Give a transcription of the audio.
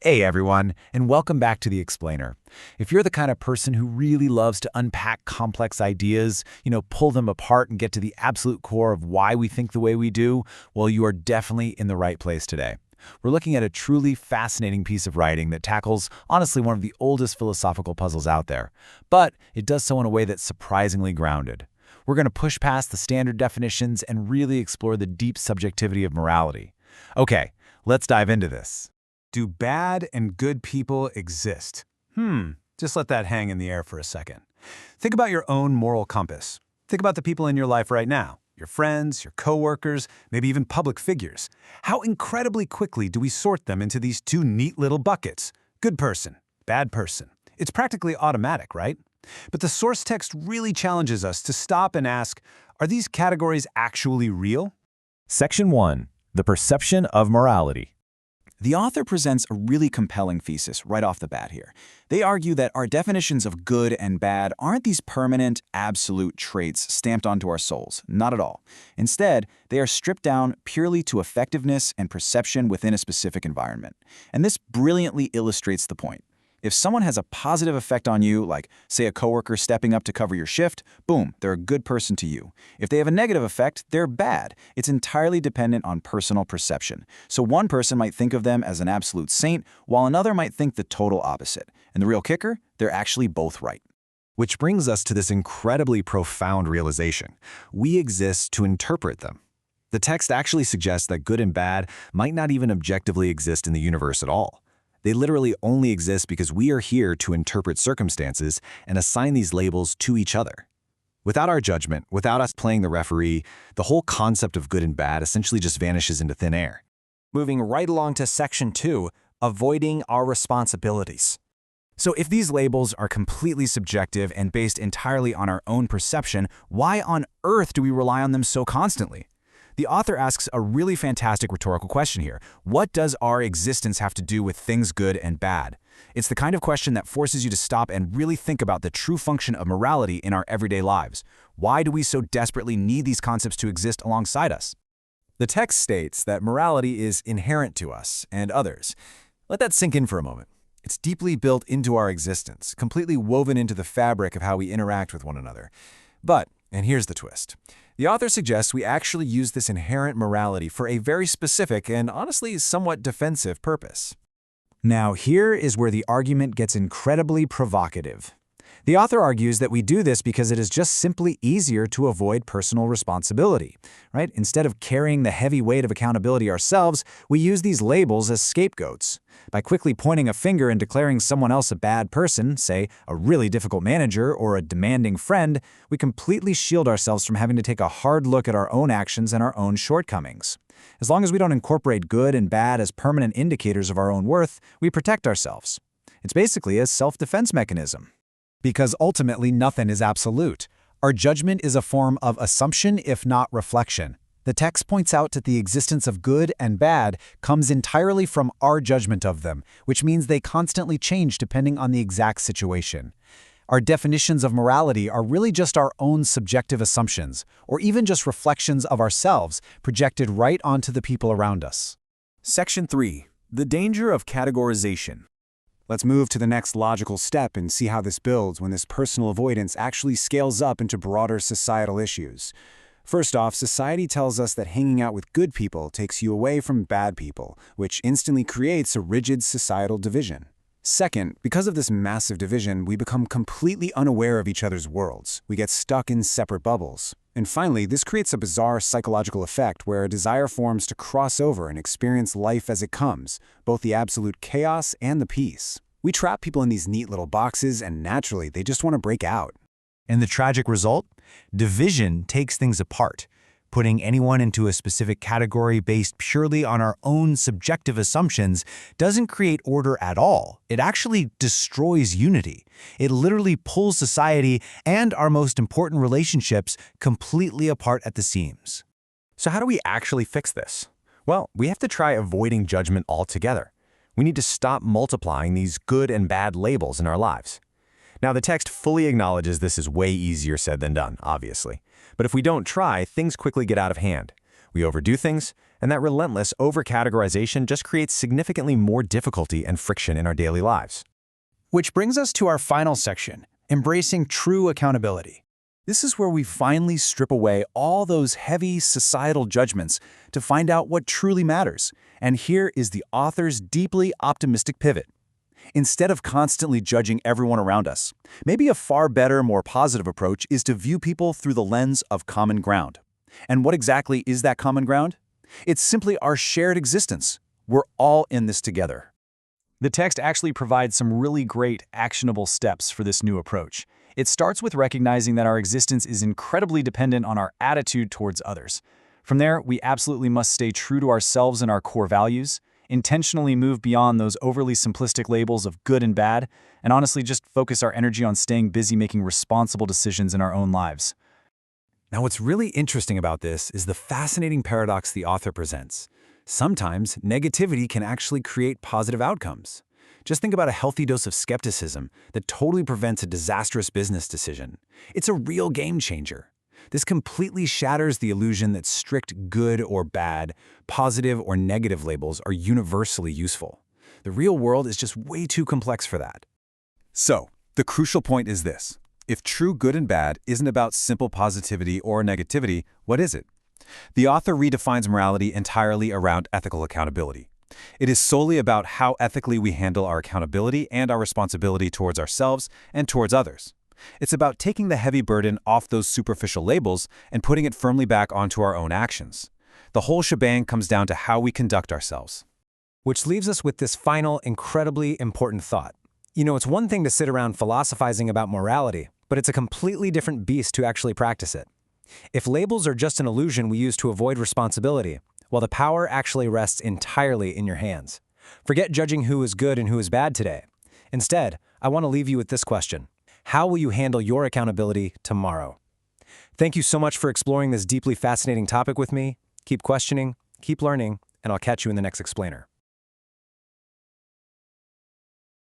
Hey everyone, and welcome back to The Explainer. If you're the kind of person who really loves to unpack complex ideas, pull them apart and get to the absolute core of why we think the way we do, well, you are definitely in the right place today. We're looking at a truly fascinating piece of writing that tackles, honestly, one of the oldest philosophical puzzles out there. But it does so in a way that's surprisingly grounded. We're going to push past the standard definitions and really explore the deep subjectivity of morality. Okay, let's dive into this. Do bad and good people exist? Just let that hang in the air for a second. Think about your own moral compass. Think about the people in your life right now, your friends, your coworkers, maybe even public figures. How incredibly quickly do we sort them into these two neat little buckets? Good person, bad person. It's practically automatic, right? But the source text really challenges us to stop and ask, are these categories actually real? Section 1. The Perception of Morality. The author presents a really compelling thesis right off the bat here. They argue that our definitions of good and bad aren't these permanent, absolute traits stamped onto our souls. Not at all. Instead, they are stripped down purely to effectiveness and perception within a specific environment. And this brilliantly illustrates the point. If someone has a positive effect on you, like, say, a coworker stepping up to cover your shift, boom, they're a good person to you. If they have a negative effect, they're bad. It's entirely dependent on personal perception. So one person might think of them as an absolute saint, while another might think the total opposite. And the real kicker? They're actually both right. Which brings us to this incredibly profound realization. We exist to interpret them. The text actually suggests that good and bad might not even objectively exist in the universe at all. They literally only exist because we are here to interpret circumstances and assign these labels to each other. Without our judgment, without us playing the referee, the whole concept of good and bad essentially just vanishes into thin air. Moving right along to Section 2, Avoiding Our Responsibilities. So if these labels are completely subjective and based entirely on our own perception, why on earth do we rely on them so constantly? The author asks a really fantastic rhetorical question here. What does our existence have to do with things good and bad? It's the kind of question that forces you to stop and really think about the true function of morality in our everyday lives. Why do we so desperately need these concepts to exist alongside us? The text states that morality is inherent to us and others. Let that sink in for a moment. It's deeply built into our existence, completely woven into the fabric of how we interact with one another. But, and here's the twist, the author suggests we actually use this inherent morality for a very specific and honestly somewhat defensive purpose. Now, here is where the argument gets incredibly provocative. The author argues that we do this because it is just simply easier to avoid personal responsibility, right? Instead of carrying the heavy weight of accountability ourselves, we use these labels as scapegoats. By quickly pointing a finger and declaring someone else a bad person, say a really difficult manager or a demanding friend, we completely shield ourselves from having to take a hard look at our own actions and our own shortcomings. As long as we don't incorporate good and bad as permanent indicators of our own worth, we protect ourselves. It's basically a self-defense mechanism. Because ultimately nothing is absolute. Our judgment is a form of assumption, if not reflection. The text points out that the existence of good and bad comes entirely from our judgment of them, which means they constantly change depending on the exact situation. Our definitions of morality are really just our own subjective assumptions, or even just reflections of ourselves projected right onto the people around us. Section 3. The Danger of Categorization. Let's move to the next logical step and see how this builds when this personal avoidance actually scales up into broader societal issues. First off, society tells us that hanging out with good people takes you away from bad people, which instantly creates a rigid societal division. Second, because of this massive division, we become completely unaware of each other's worlds. We get stuck in separate bubbles. And finally, this creates a bizarre psychological effect where a desire forms to cross over and experience life as it comes, both the absolute chaos and the peace. We trap people in these neat little boxes, and naturally, they just want to break out. And the tragic result? Division takes things apart. Putting anyone into a specific category based purely on our own subjective assumptions doesn't create order at all. It actually destroys unity. It literally pulls society and our most important relationships completely apart at the seams. So how do we actually fix this? Well, we have to try avoiding judgment altogether. We need to stop multiplying these good and bad labels in our lives. Now, the text fully acknowledges this is way easier said than done, obviously. But if we don't try, things quickly get out of hand. We overdo things, And that relentless over-categorization just creates significantly more difficulty and friction in our daily lives. Which brings us to our final section, embracing true accountability. This is where we finally strip away all those heavy societal judgments to find out what truly matters. And here is the author's deeply optimistic pivot. Instead of constantly judging everyone around us, maybe a far better, more positive approach is to view people through the lens of common ground. And what exactly is that common ground? It's simply our shared existence. We're all in this together. The text actually provides some really great, actionable steps for this new approach. It starts with recognizing that our existence is incredibly dependent on our attitude towards others. From there, we absolutely must stay true to ourselves and our core values, intentionally move beyond those overly simplistic labels of good and bad, and honestly just focus our energy on staying busy making responsible decisions in our own lives. Now, what's really interesting about this is the fascinating paradox the author presents. Sometimes negativity can actually create positive outcomes. Just think about a healthy dose of skepticism that totally prevents a disastrous business decision. It's a real game changer. This completely shatters the illusion that strict good or bad, positive or negative labels are universally useful. The real world is just way too complex for that. So, the crucial point is this. If true good and bad isn't about simple positivity or negativity, what is it? The author redefines morality entirely around ethical accountability. It is solely about how ethically we handle our accountability and our responsibility towards ourselves and towards others. It's about taking the heavy burden off those superficial labels and putting it firmly back onto our own actions. The whole shebang comes down to how we conduct ourselves. Which leaves us with this final, incredibly important thought. You know, it's one thing to sit around philosophizing about morality, but it's a completely different beast to actually practice it. If labels are just an illusion we use to avoid responsibility, well, the power actually rests entirely in your hands. Forget judging who is good and who is bad today. Instead, I want to leave you with this question. How will you handle your accountability tomorrow? Thank you so much for exploring this deeply fascinating topic with me. Keep questioning, keep learning, and I'll catch you in the next explainer.